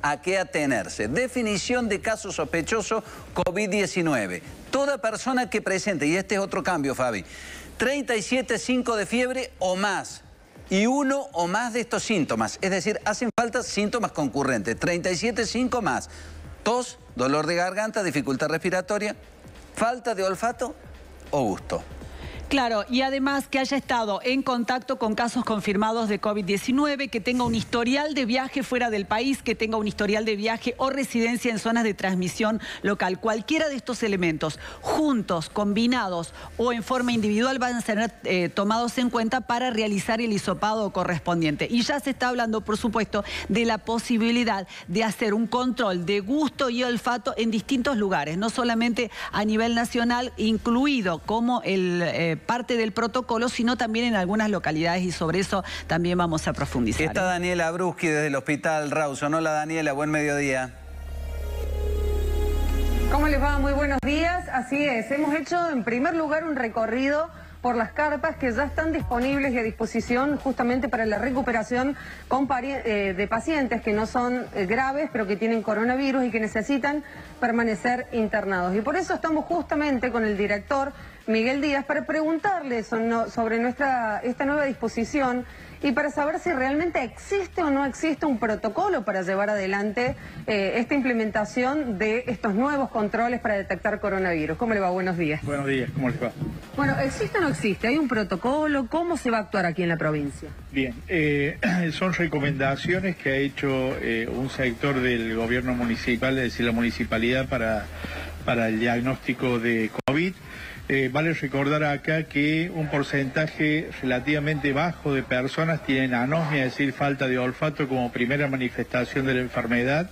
a qué atenerse. Definición de caso sospechoso COVID-19. Toda persona que presente, y este es otro cambio, Fabi, 37,5 de fiebre o más, y uno o más de estos síntomas, es decir, hacen falta síntomas concurrentes, 37,5 más, tos, dolor de garganta, dificultad respiratoria, falta de olfato o gusto. Claro, y además que haya estado en contacto con casos confirmados de COVID-19, que tenga un historial de viaje fuera del país, que tenga un historial de viaje o residencia en zonas de transmisión local. Cualquiera de estos elementos, juntos, combinados o en forma individual, van a ser tomados en cuenta para realizar el hisopado correspondiente. Y ya se está hablando, por supuesto, de la posibilidad de hacer un control de gusto y olfato en distintos lugares, no solamente a nivel nacional, incluido como parte del protocolo, sino también en algunas localidades, y sobre eso también vamos a profundizar. Está Daniela Bruschi desde el Hospital Rawson. Hola Daniela, buen mediodía. ¿Cómo les va? Muy buenos días. Así es, hemos hecho en primer lugar un recorrido por las carpas que ya están disponibles y a disposición justamente para la recuperación de pacientes que no son graves, pero que tienen coronavirus y que necesitan permanecer internados. Y por eso estamos justamente con el director Miguel Díaz para preguntarle sobre esta nueva disposición y para saber si realmente existe o no existe un protocolo para llevar adelante esta implementación de estos nuevos controles para detectar coronavirus. ¿Cómo le va? Buenos días. Buenos días, ¿cómo les va? Bueno, ¿existe o no existe? ¿Hay un protocolo? ¿Cómo se va a actuar aquí en la provincia? Bien, son recomendaciones que ha hecho un sector del gobierno municipal, es decir, la municipalidad para el diagnóstico de COVID. Vale recordar acá que un porcentaje relativamente bajo de personas tienen anosmia, es decir, falta de olfato como primera manifestación de la enfermedad,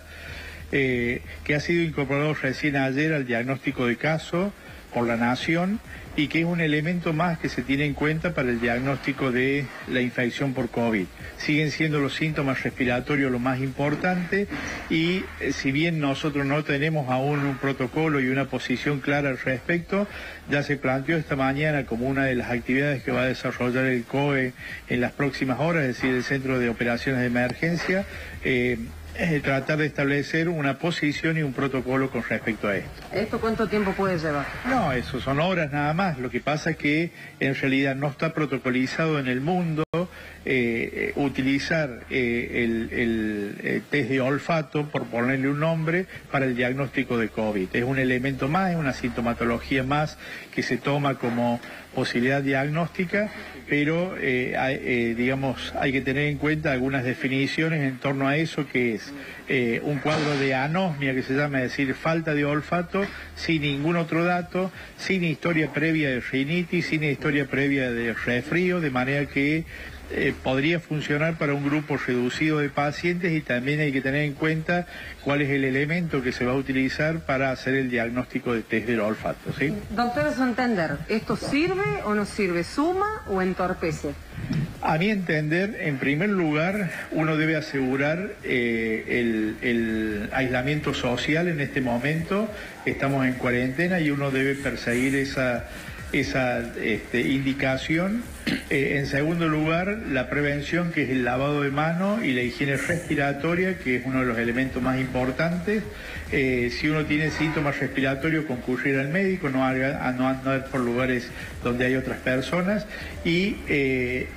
que ha sido incorporado recién ayer al diagnóstico de caso por la Nación y que es un elemento más que se tiene en cuenta para el diagnóstico de la infección por COVID. Siguen siendo los síntomas respiratorios lo más importante y si bien nosotros no tenemos aún un protocolo y una posición clara al respecto, ya se planteó esta mañana como una de las actividades que va a desarrollar el COE en las próximas horas, es decir, el Centro de Operaciones de Emergencia, tratar de establecer una posición y un protocolo con respecto a esto. ¿Esto cuánto tiempo puede llevar? No, eso son horas nada más. Lo que pasa es que en realidad no está protocolizado en el mundo utilizar el test de olfato, por ponerle un nombre, para el diagnóstico de COVID. Es un elemento más, es una sintomatología más que se toma como posibilidad diagnóstica, pero digamos, hay que tener en cuenta algunas definiciones en torno a eso, que es un cuadro de anosmia, que se llama, es decir, falta de olfato, sin ningún otro dato, sin historia previa de rinitis, sin historia previa de resfrío, de manera que podría funcionar para un grupo reducido de pacientes, y también hay que tener en cuenta cuál es el elemento que se va a utilizar para hacer el diagnóstico de test del olfato, ¿sí? Doctor, a entender, ¿esto sirve o no sirve? ¿Suma o entorpece? A mi entender, en primer lugar, uno debe asegurar el aislamiento social en este momento. Estamos en cuarentena y uno debe perseguir esa indicación. En segundo lugar, la prevención, que es el lavado de manos, y la higiene respiratoria, que es uno de los elementos más importantes. Si uno tiene síntomas respiratorios, concurrir al médico, no andar por lugares donde hay otras personas. Y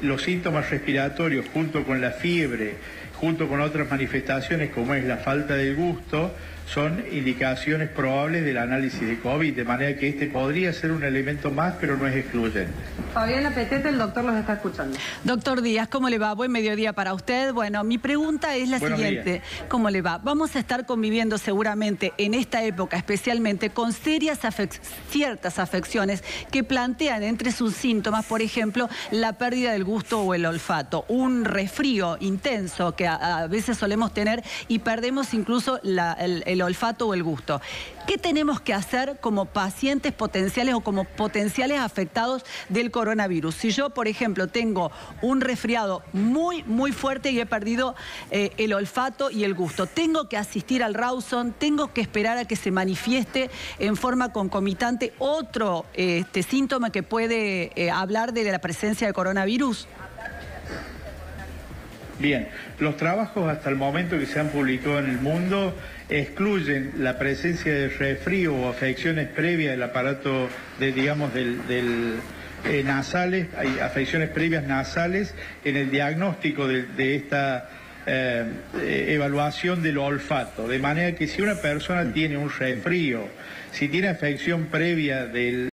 los síntomas respiratorios, junto con la fiebre, junto con otras manifestaciones como es la falta de gusto, son indicaciones probables del análisis de COVID, de manera que este podría ser un elemento más, pero no es excluyente. Fabiana Petete, el doctor los está escuchando. Doctor Díaz, ¿cómo le va? Buen mediodía para usted. Bueno, mi pregunta es la siguiente. ¿Cómo le va? Vamos a estar conviviendo seguramente en esta época, especialmente con ciertas afecciones que plantean entre sus síntomas, por ejemplo, la pérdida del gusto o el olfato, un resfrío intenso que a veces solemos tener y perdemos incluso el olfato o el gusto. ¿Qué tenemos que hacer como pacientes potenciales o como potenciales afectados del coronavirus? Si yo, por ejemplo, tengo un resfriado muy fuerte y he perdido el olfato y el gusto, ¿tengo que asistir al Rawson? ¿Tengo que esperar a que se manifieste en forma concomitante otro síntoma que puede hablar de la presencia de coronavirus? Bien, los trabajos hasta el momento que se han publicado en el mundo excluyen la presencia de resfrío o afecciones previas del aparato, nasales, hay afecciones previas nasales en el diagnóstico de esta evaluación del olfato. De manera que si una persona tiene un resfrío, si tiene afección previa del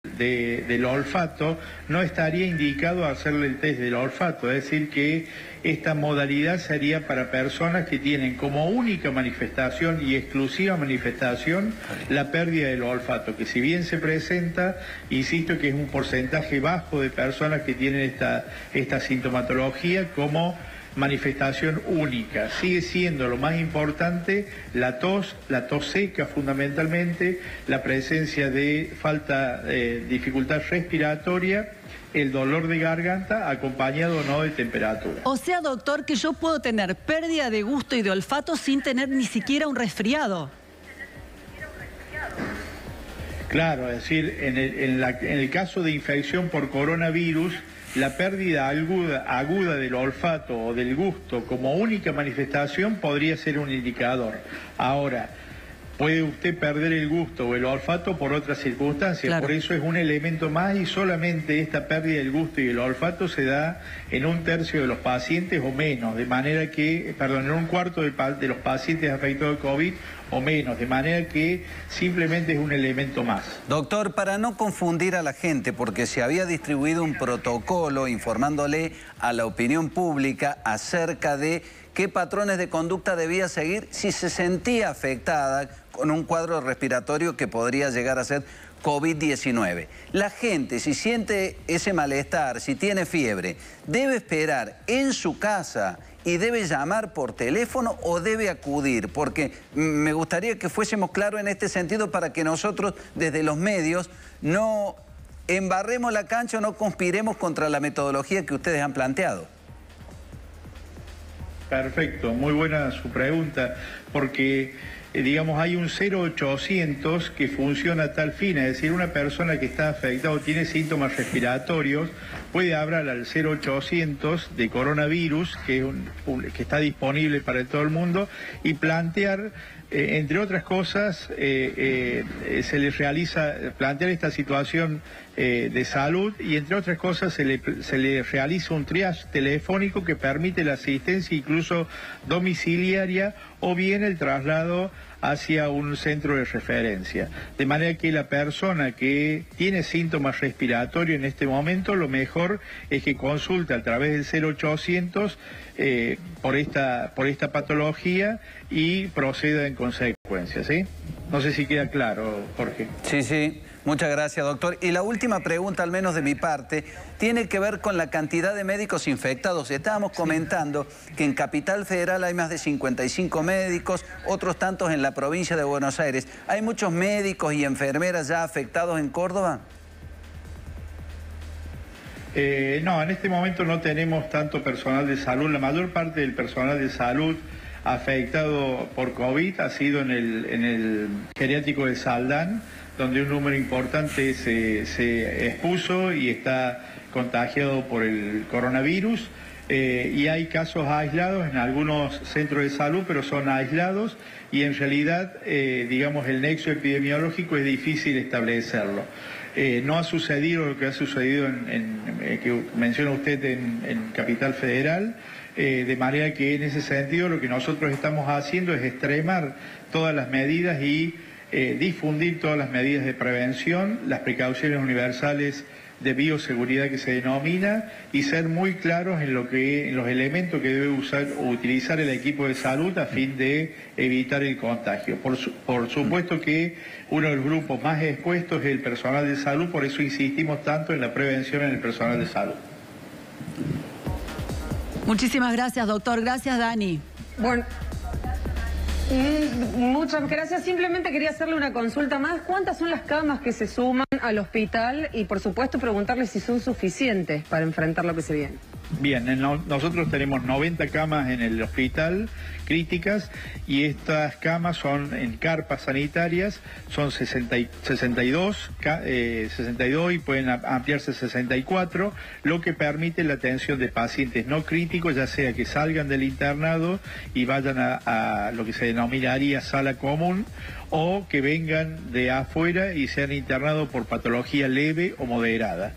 olfato, no estaría indicado hacerle el test del olfato. Es decir, que esta modalidad sería para personas que tienen como única manifestación y exclusiva manifestación la pérdida del olfato, que si bien se presenta, insisto que es un porcentaje bajo de personas que tienen esta sintomatología como manifestación única. Sigue siendo lo más importante la tos seca fundamentalmente, la presencia de dificultad respiratoria, el dolor de garganta acompañado o no de temperatura. O sea, doctor, que yo puedo tener pérdida de gusto y de olfato sin tener ni siquiera un resfriado. Claro, es decir, en el caso de infección por coronavirus, la pérdida aguda del olfato o del gusto como única manifestación podría ser un indicador. Ahora, puede usted perder el gusto o el olfato por otras circunstancias, claro. Por eso es un elemento más y solamente esta pérdida del gusto y el olfato se da en 1/3 de los pacientes o menos, de manera que, en 1/4 de los pacientes afectados de COVID o menos, de manera que simplemente es un elemento más. Doctor, para no confundir a la gente, porque se había distribuido un protocolo informándole a la opinión pública acerca de qué patrones de conducta debía seguir si se sentía afectada con un cuadro respiratorio que podría llegar a ser COVID-19. La gente, si siente ese malestar, si tiene fiebre, ¿debe esperar en su casa y debe llamar por teléfono o debe acudir? Porque me gustaría que fuésemos claros en este sentido para que nosotros desde los medios no embarremos la cancha o no conspiremos contra la metodología que ustedes han planteado. Perfecto, muy buena su pregunta, porque digamos hay un 0800 que funciona a tal fin, es decir, una persona que está afectada o tiene síntomas respiratorios puede hablar al 0800 de coronavirus, que está disponible para todo el mundo, y plantear, entre otras cosas, se les realiza, plantear esta situación de salud y entre otras cosas se le realiza un triage telefónico que permite la asistencia incluso domiciliaria o bien el traslado hacia un centro de referencia. De manera que la persona que tiene síntomas respiratorios en este momento, lo mejor es que consulte a través del 0800 por esta patología y proceda en consecuencia, ¿sí? No sé si queda claro, Jorge. Sí. Muchas gracias, doctor. Y la última pregunta, al menos de mi parte, tiene que ver con la cantidad de médicos infectados. Estábamos comentando que en Capital Federal hay más de 55 médicos, otros tantos en la provincia de Buenos Aires. ¿Hay muchos médicos y enfermeras ya afectados en Córdoba? No, en este momento no tenemos tanto personal de salud. La mayor parte del personal de salud afectado por COVID ha sido en el geriátrico de Saldán, donde un número importante se expuso y está contagiado por el coronavirus. Y hay casos aislados en algunos centros de salud, pero son aislados y en realidad, digamos, el nexo epidemiológico es difícil establecerlo. No ha sucedido lo que ha sucedido que menciona usted en Capital Federal, de manera que en ese sentido lo que nosotros estamos haciendo es extremar todas las medidas y difundir todas las medidas de prevención, las precauciones universales de bioseguridad que se denomina y ser muy claros en los elementos que debe usar o utilizar el equipo de salud a fin de evitar el contagio. Por supuesto que uno de los grupos más expuestos es el personal de salud, por eso insistimos tanto en la prevención en el personal de salud. Muchísimas gracias, doctor. Gracias, Dani. Bueno. Muchas gracias. Simplemente quería hacerle una consulta más. ¿Cuántas son las camas que se suman al hospital? Y por supuesto preguntarle si son suficientes para enfrentar lo que se viene. Bien, nosotros tenemos 90 camas en el hospital, críticas, y estas camas son en carpas sanitarias, son 62 y pueden ampliarse 64, lo que permite la atención de pacientes no críticos, ya sea que salgan del internado y vayan a lo que se denominaría sala común, o que vengan de afuera y sean internados por patología leve o moderada.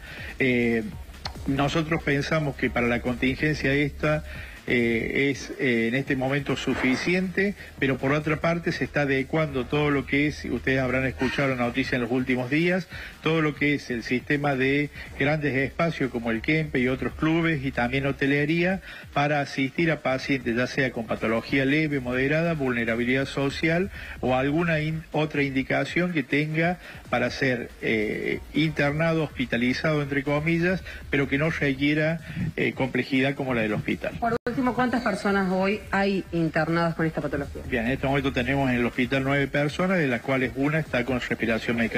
Nosotros pensamos que para la contingencia esta es en este momento suficiente, pero por otra parte se está adecuando todo lo que es, ustedes habrán escuchado la noticia en los últimos días, todo lo que es el sistema de grandes espacios como el Kempe y otros clubes y también hotelería para asistir a pacientes ya sea con patología leve, moderada, vulnerabilidad social o alguna otra indicación que tenga para ser internado, hospitalizado entre comillas, pero que no requiera complejidad como la del hospital. Por último, ¿cuántas personas hoy hay internadas con esta patología? Bien, en este momento tenemos en el hospital 9 personas, de las cuales una está con respiración mecánica.